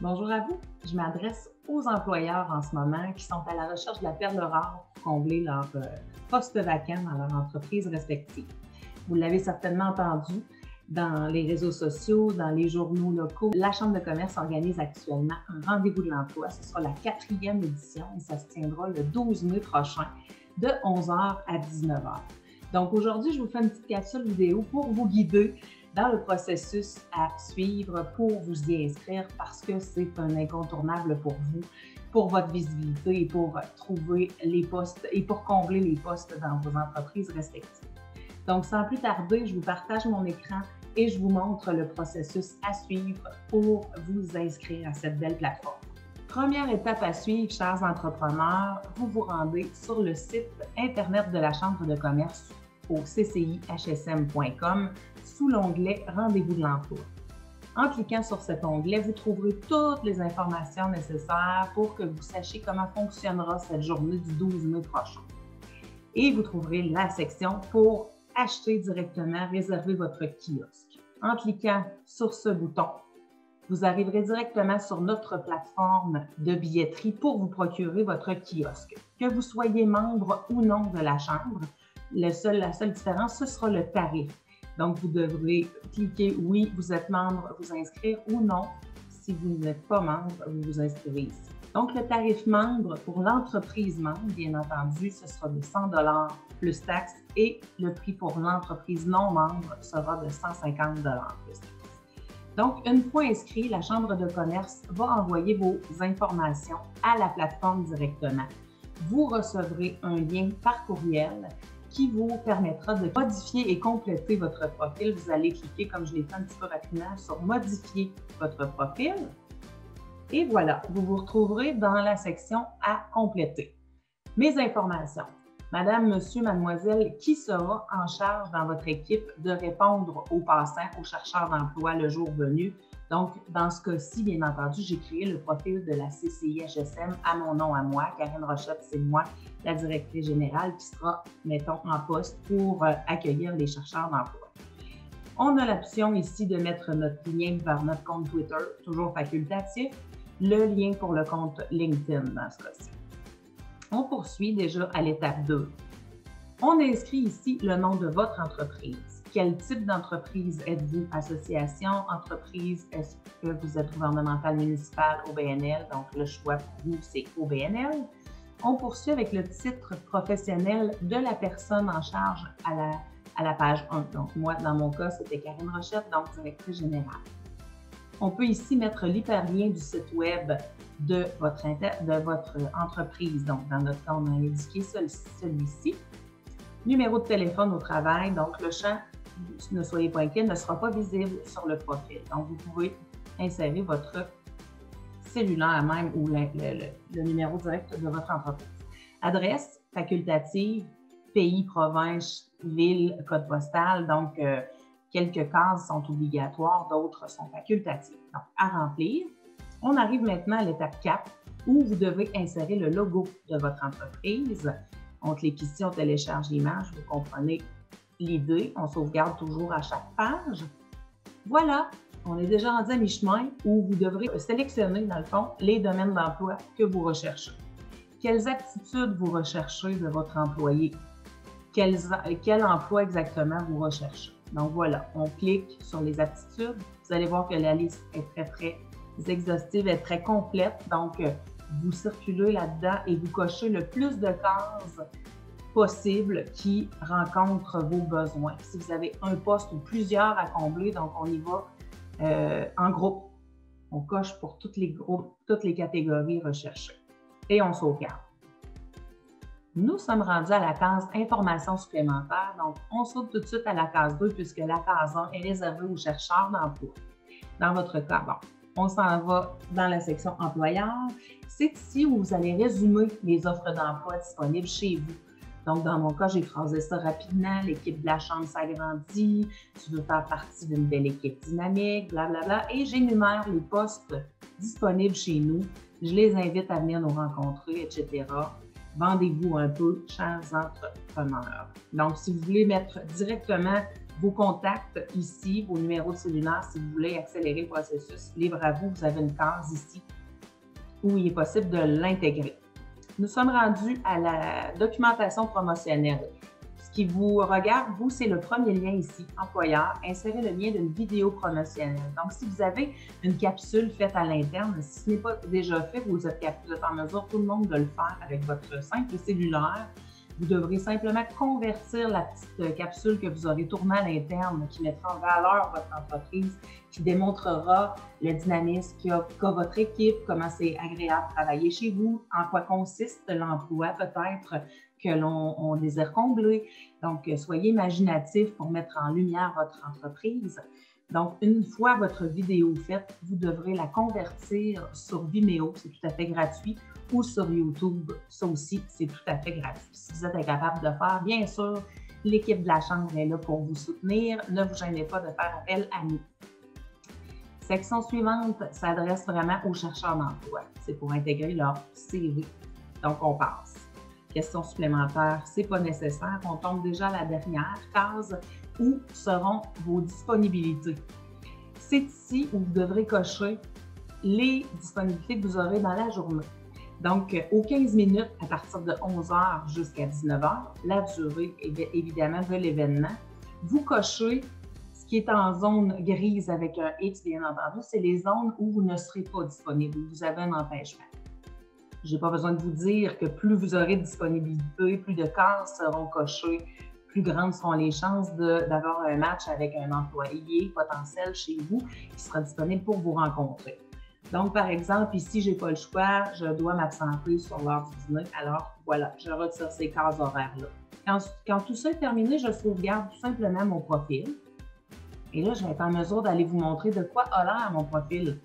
Bonjour à vous. Je m'adresse aux employeurs en ce moment qui sont à la recherche de la perle rare pour combler leur poste vacant dans leur entreprise respective. Vous l'avez certainement entendu dans les réseaux sociaux, dans les journaux locaux. La Chambre de commerce organise actuellement un rendez-vous de l'emploi. Ce sera la 4e édition et ça se tiendra le 12 mai prochain de 11h à 19h. Donc aujourd'hui, je vous fais une petite capsule vidéo pour vous guider dans le processus à suivre pour vous y inscrire parce que c'est un incontournable pour vous, pour votre visibilité et pour trouver les postes et pour combler les postes dans vos entreprises respectives. Donc, sans plus tarder, je vous partage mon écran et je vous montre le processus à suivre pour vous inscrire à cette belle plateforme. Première étape à suivre, chers entrepreneurs, vous vous rendez sur le site Internet de la Chambre de commerce au ccihsm.com sous l'onglet Rendez-vous de l'emploi. En cliquant sur cet onglet, vous trouverez toutes les informations nécessaires pour que vous sachiez comment fonctionnera cette journée du 12 mai prochain. Et vous trouverez la section pour acheter directement, réserver votre kiosque. En cliquant sur ce bouton, vous arriverez directement sur notre plateforme de billetterie pour vous procurer votre kiosque. Que vous soyez membre ou non de la Chambre, la seule différence, ce sera le tarif. Donc, vous devrez cliquer « Oui, vous êtes membre », vous inscrire ou « Non ». Si vous n'êtes pas membre, vous vous inscrivez ici. Donc, le tarif membre pour l'entreprise membre, bien entendu, ce sera de 100 $ plus taxes et le prix pour l'entreprise non membre sera de 150 $ plus taxes. Donc, une fois inscrit, la Chambre de commerce va envoyer vos informations à la plateforme directement. Vous recevrez un lien par courriel qui vous permettra de modifier et compléter votre profil. Vous allez cliquer, comme je l'ai fait un petit peu rapidement, sur « Modifier votre profil ». Et voilà, vous vous retrouverez dans la section « À compléter ». Mes informations. Madame, monsieur, mademoiselle, qui sera en charge dans votre équipe de répondre aux passants, aux chercheurs d'emploi le jour venu? Donc, dans ce cas-ci, bien entendu, j'ai créé le profil de la CCIHSM à mon nom à moi. Karine Rochette, c'est moi, la directrice générale qui sera, mettons, en poste pour accueillir les chercheurs d'emploi. On a l'option ici de mettre notre lien vers notre compte Twitter, toujours facultatif, le lien pour le compte LinkedIn dans ce cas-ci. On poursuit déjà à l'étape 2. On inscrit ici le nom de votre entreprise. Quel type d'entreprise êtes-vous? Association, entreprise, est-ce que vous êtes gouvernemental, municipal, OBNL? Donc, le choix pour vous, c'est OBNL. On poursuit avec le titre professionnel de la personne en charge à la page 1. Donc, moi, dans mon cas, c'était Karine Rochette, donc directrice générale. On peut ici mettre l'hyperlien du site web de votre entreprise. Donc, dans notre cas, on a indiqué celui-ci. Numéro de téléphone au travail, donc le champ « Ne soyez pas inquiets » ne sera pas visible sur le profil. Donc, vous pouvez insérer votre cellulaire même ou le numéro direct de votre entreprise. Adresse facultative, pays, province, ville, code postal. Donc, quelques cases sont obligatoires, d'autres sont facultatives. Donc, à remplir. On arrive maintenant à l'étape 4 où vous devez insérer le logo de votre entreprise. On clique ici, on télécharge l'image, vous comprenez l'idée, on sauvegarde toujours à chaque page. Voilà, on est déjà rendu à mi-chemin où vous devrez sélectionner, dans le fond, les domaines d'emploi que vous recherchez. Quelles aptitudes vous recherchez de votre employé? Quel emploi exactement vous recherchez? Donc voilà, on clique sur les aptitudes. Vous allez voir que la liste est très exhaustive, est très complète. Donc, vous circulez là-dedans et vous cochez le plus de cases possible qui rencontrent vos besoins. Si vous avez un poste ou plusieurs à combler, donc on y va en groupe. On coche pour tous les groupes, toutes les catégories recherchées. Et on sauvegarde. Nous sommes rendus à la case « Informations supplémentaires ». Donc, on saute tout de suite à la case 2 puisque la case 1 est réservée aux chercheurs d'emploi. Dans votre cas, bon, on s'en va dans la section « Employeur ». C'est ici où vous allez résumer les offres d'emploi disponibles chez vous. Donc, dans mon cas, j'ai phrasé ça rapidement. L'équipe de la Chambre s'agrandit, tu veux faire partie d'une belle équipe dynamique, blablabla. Et j'énumère les postes disponibles chez nous. Je les invite à venir nous rencontrer, etc. Vendez-vous un peu, chers entrepreneurs. Donc, si vous voulez mettre directement vos contacts ici, vos numéros de cellulaire, si vous voulez accélérer le processus, libre à vous, vous avez une case ici où il est possible de l'intégrer. Nous sommes rendus à la documentation promotionnelle. Ce qui vous regarde, vous, c'est le premier lien ici, employeur. Insérez le lien d'une vidéo promotionnelle. Donc, si vous avez une capsule faite à l'interne, si ce n'est pas déjà fait, vous êtes en mesure, tout le monde, de le faire avec votre simple cellulaire. Vous devrez simplement convertir la petite capsule que vous aurez tournée à l'interne, qui mettra en valeur votre entreprise, qui démontrera le dynamisme qu'a votre équipe, comment c'est agréable de travailler chez vous, en quoi consiste l'emploi peut-être que l'on désire combler. Donc, soyez imaginatif pour mettre en lumière votre entreprise. Donc, une fois votre vidéo faite, vous devrez la convertir sur Vimeo, c'est tout à fait gratuit, ou sur YouTube, ça aussi, c'est tout à fait gratuit. Si vous êtes incapable de faire, bien sûr, l'équipe de la Chambre est là pour vous soutenir. Ne vous gênez pas de faire appel à nous. Section suivante s'adresse vraiment aux chercheurs d'emploi. C'est pour intégrer leur CV. Donc, on passe. Question supplémentaire, c'est pas nécessaire. On tombe déjà à la dernière case. Où seront vos disponibilités? C'est ici où vous devrez cocher les disponibilités que vous aurez dans la journée. Donc, aux 15 minutes, à partir de 11 h jusqu'à 19 h, la durée, évidemment, de l'événement, vous cochez ce qui est en zone grise avec un X, bien entendu, c'est les zones où vous ne serez pas disponible, où vous avez un empêchement. Je n'ai pas besoin de vous dire que plus vous aurez de disponibilité, plus de cases seront cochées, plus grandes seront les chances d'avoir un match avec un employé potentiel chez vous qui sera disponible pour vous rencontrer. Donc, par exemple, ici, je n'ai pas le choix, je dois m'absenter sur l'heure du dîner, alors voilà, je retire ces cases horaires-là. Quand tout ça est terminé, je sauvegarde tout simplement mon profil. Et là, je vais être en mesure d'aller vous montrer de quoi a l'air mon profil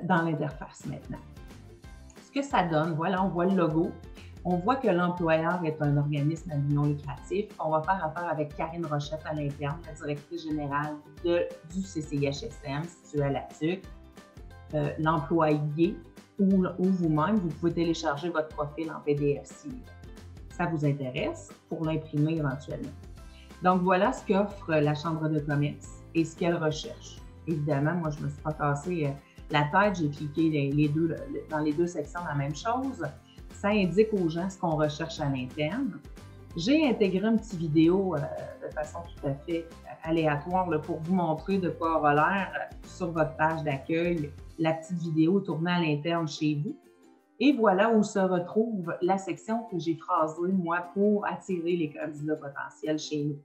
dans l'interface maintenant. Ce que ça donne, voilà, on voit le logo. On voit que l'employeur est un organisme à but non lucratif. On va faire affaire avec Karine Rochette à l'interne, la directrice générale du CCIHSM, situé à La Tuque. L'employé ou vous-même, vous pouvez télécharger votre profil en PDF si ça vous intéresse pour l'imprimer éventuellement. Donc, voilà ce qu'offre la Chambre de commerce et ce qu'elle recherche. Évidemment, moi, je ne me suis pas cassé la tête, j'ai cliqué dans les deux sections la même chose. Ça indique aux gens ce qu'on recherche à l'interne. J'ai intégré une petite vidéo de façon tout à fait aléatoire là, pour vous montrer de quoi aura l'air sur votre page d'accueil, la petite vidéo tournée à l'interne chez vous. Et voilà où se retrouve la section que j'ai phrasée, moi, pour attirer les candidats potentiels chez nous.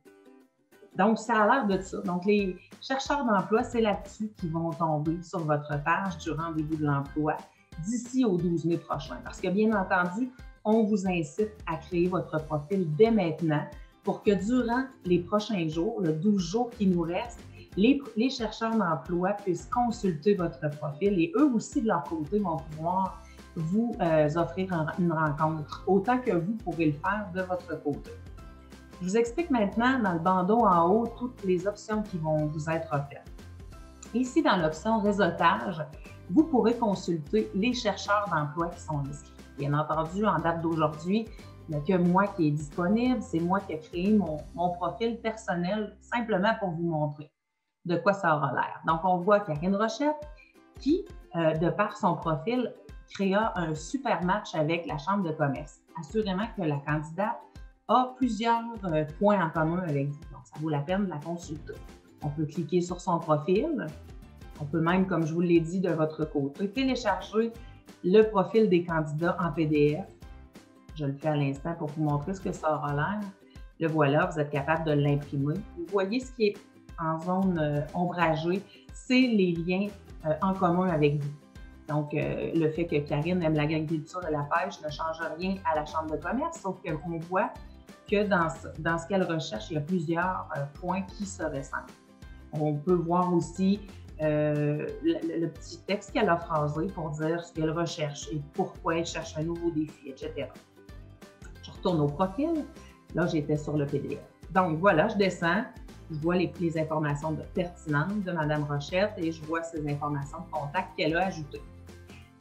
Donc, ça a l'air de ça. Donc, les chercheurs d'emploi, c'est là-dessus qu'ils vont tomber sur votre page du rendez-vous de l'emploi d'ici au 12 mai prochain. Parce que, bien entendu, on vous incite à créer votre profil dès maintenant pour que durant les prochains jours, le 12 jours qui nous restent, les chercheurs d'emploi puissent consulter votre profil et eux aussi, de leur côté, vont pouvoir vous offrir une rencontre, autant que vous pourrez le faire de votre côté. Je vous explique maintenant dans le bandeau en haut toutes les options qui vont vous être offertes. Ici, dans l'option réseautage, vous pourrez consulter les chercheurs d'emploi qui sont inscrits. Bien entendu, en date d'aujourd'hui, il n'y a que moi qui est disponible. C'est moi qui ai créé mon profil personnel simplement pour vous montrer de quoi ça aura l'air. Donc, on voit Karine Rochette qui, de par son profil, créa un super match avec la Chambre de commerce. Assurément que la candidate a plusieurs points en commun avec vous. Donc, ça vaut la peine de la consulter. On peut cliquer sur son profil. On peut même, comme je vous l'ai dit de votre côté, télécharger le profil des candidats en PDF. Je le fais à l'instant pour vous montrer ce que ça aura l'air. Le voilà, vous êtes capable de l'imprimer. Vous voyez ce qui est en zone ombragée, c'est les liens en commun avec vous. Donc, le fait que Karine aime l'agriculture et la pêche ne change rien à la Chambre de commerce, sauf qu'on voit que dans ce qu'elle recherche, il y a plusieurs points qui se ressemblent. On peut voir aussi le petit texte qu'elle a phrasé pour dire ce qu'elle recherche et pourquoi elle cherche un nouveau défi, etc. Je retourne au profil. Là, j'étais sur le PDF. Donc, voilà, je descends. Je vois les informations pertinentes de Mme Rochette et je vois ces informations de contact qu'elle a ajoutées.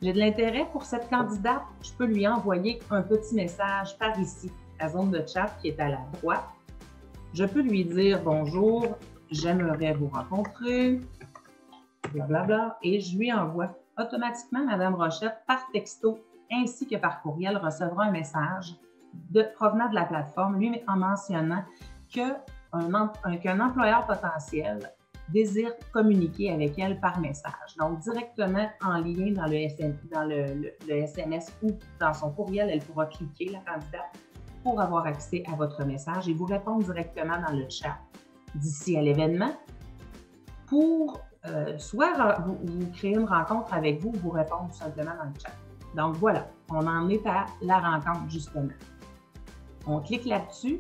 J'ai de l'intérêt pour cette candidate, je peux lui envoyer un petit message par ici, la zone de chat qui est à la droite. Je peux lui dire bonjour, j'aimerais vous rencontrer, blablabla, et je lui envoie. Automatiquement, Madame Rochette, par texto ainsi que par courriel, recevra un message provenant de la plateforme, lui en mentionnant qu'un employeur potentiel désire communiquer avec elle par message. Donc, directement en lien dans le SMS ou dans son courriel, elle pourra cliquer, la candidate, pour avoir accès à votre message et vous répondre directement dans le chat d'ici à l'événement pour soit vous créer une rencontre avec vous ou vous répondre tout simplement dans le chat. Donc voilà, on en est à la rencontre justement. On clique là-dessus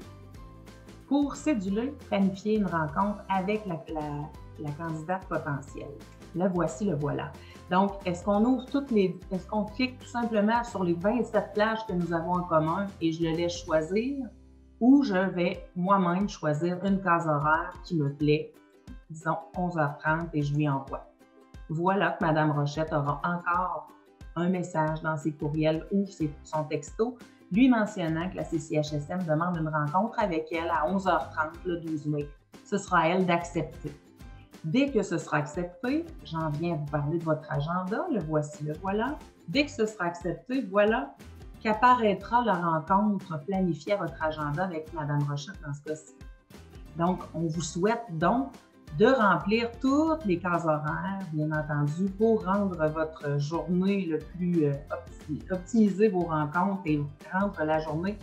pour céduler, planifier une rencontre avec la candidate potentielle. Le voici, le voilà. Donc, est-ce qu'on clique tout simplement sur les 27 plages que nous avons en commun et je le laisse choisir ou je vais moi-même choisir une case horaire qui me plaît, disons 11h30 et je lui envoie. Voilà que Mme Rochette aura encore un message dans ses courriels ou son texto lui mentionnant que la CCHSM demande une rencontre avec elle à 11h30 le 12 mai. Ce sera à elle d'accepter. Dès que ce sera accepté, j'en viens à vous parler de votre agenda, le voici, le voilà. Dès que ce sera accepté, voilà qu'apparaîtra la rencontre planifiée à votre agenda avec Mme Rochette dans ce cas-ci. Donc, on vous souhaite donc de remplir toutes les cases horaires, bien entendu, pour rendre votre journée le plus optimiser vos rencontres et rendre la journée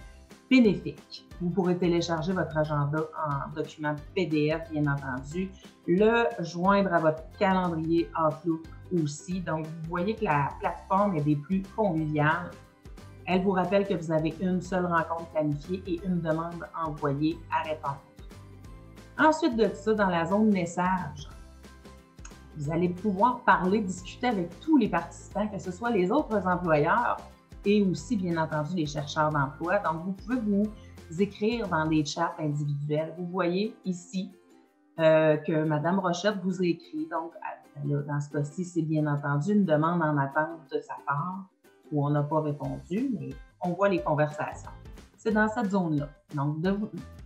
bénéfique. Vous pourrez télécharger votre agenda en document PDF, bien entendu, le joindre à votre calendrier Outlook aussi. Donc, vous voyez que la plateforme est des plus conviviales. Elle vous rappelle que vous avez une seule rencontre planifiée et une demande envoyée à répondre. Ensuite de ça, dans la zone message, vous allez pouvoir parler, discuter avec tous les participants, que ce soit les autres employeurs et aussi, bien entendu, les chercheurs d'emploi. Donc, vous pouvez vous écrire dans des chats individuels. Vous voyez ici que Mme Rochette vous a écrit. Donc, là, dans ce cas-ci, c'est bien entendu une demande en attente de sa part où on n'a pas répondu, mais on voit les conversations. C'est dans cette zone-là. Donc,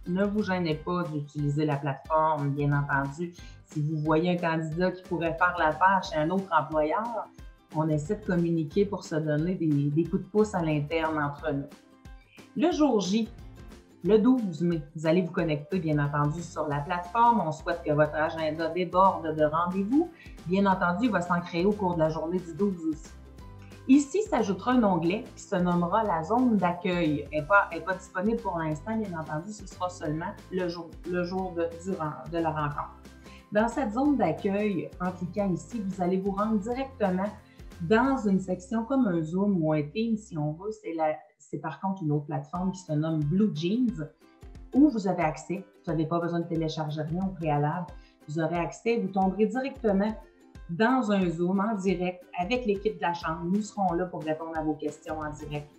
ne vous gênez pas d'utiliser la plateforme, bien entendu. Si vous voyez un candidat qui pourrait faire l'affaire chez un autre employeur, on essaie de communiquer pour se donner des coups de pouce à l'interne entre nous. Le jour J, le 12 mai, vous allez vous connecter, bien entendu, sur la plateforme. On souhaite que votre agenda déborde de rendez-vous. Bien entendu, il va s'en créer au cours de la journée du 12 aussi. Ici, s'ajoutera un onglet qui se nommera la zone d'accueil. Elle n'est pas disponible pour l'instant, bien entendu, ce sera seulement le jour de la rencontre. Dans cette zone d'accueil, en cliquant ici, vous allez vous rendre directement dans une section comme un Zoom ou un Teams, si on veut. C'est par contre une autre plateforme qui se nomme Blue Jeans, où vous avez accès. Vous n'avez pas besoin de télécharger rien au préalable. Vous aurez accès, vous tomberez directement dans un Zoom en direct avec l'équipe de la Chambre. Nous serons là pour répondre à vos questions en direct.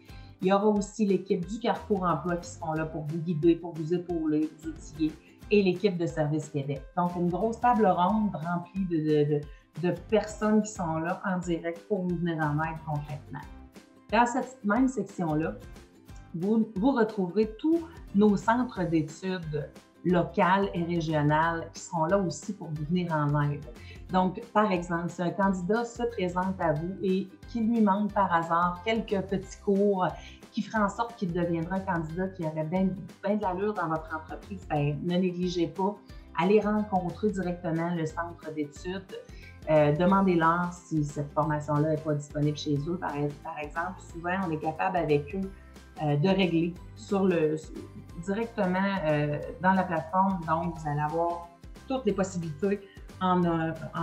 Il y aura aussi l'équipe du Carrefour Emploi qui seront là pour vous guider, pour vous épauler, vous outiller, et l'équipe de Service Québec. Donc, une grosse table ronde remplie de personnes qui sont là en direct pour vous venir en aide concrètement. Dans cette même section-là, vous retrouverez tous nos centres d'études locales et régionales qui seront là aussi pour vous venir en aide. Donc, par exemple, si un candidat se présente à vous et qu'il lui manque par hasard quelques petits cours qui feraient en sorte qu'il deviendra un candidat qui aurait bien de l'allure dans votre entreprise, bien, ne négligez pas. Allez rencontrer directement le centre d'études. Demandez-leur si cette formation-là n'est pas disponible chez eux. Par exemple, souvent, on est capable avec eux de régler directement dans la plateforme. Donc, vous allez avoir toutes les possibilités en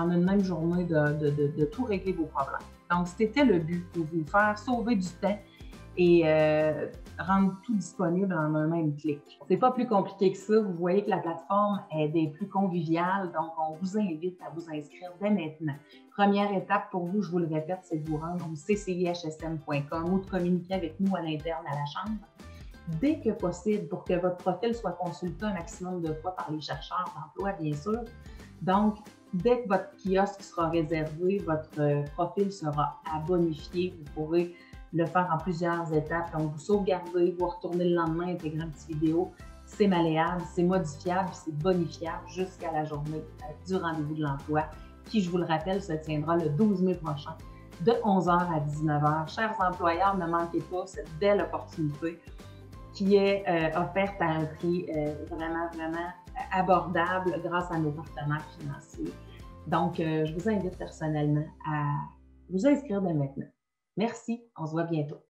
une même journée de tout régler vos problèmes. Donc, c'était le but, de vous faire sauver du temps et rendre tout disponible en un même clic. C'est pas plus compliqué que ça. Vous voyez que la plateforme est des plus conviviales, donc on vous invite à vous inscrire dès maintenant. Première étape pour vous, je vous le répète, c'est de vous rendre au ccihsm.com ou de communiquer avec nous à l'interne à la Chambre dès que possible pour que votre profil soit consulté un maximum de fois par les chercheurs d'emploi, bien sûr. Donc, dès que votre kiosque sera réservé, votre profil sera à bonifier. Vous pourrez le faire en plusieurs étapes. Donc, vous sauvegardez, vous retournez le lendemain, intégrer une petite vidéo. c'est malléable, c'est modifiable, c'est bonifiable jusqu'à la journée du rendez-vous de l'emploi, qui, je vous le rappelle, se tiendra le 12 mai prochain, de 11 h à 19 h. Chers employeurs, ne manquez pas cette belle opportunité qui est offerte à un prix vraiment abordable grâce à nos partenaires financiers. Donc, je vous invite personnellement à vous inscrire dès maintenant. Merci, on se voit bientôt.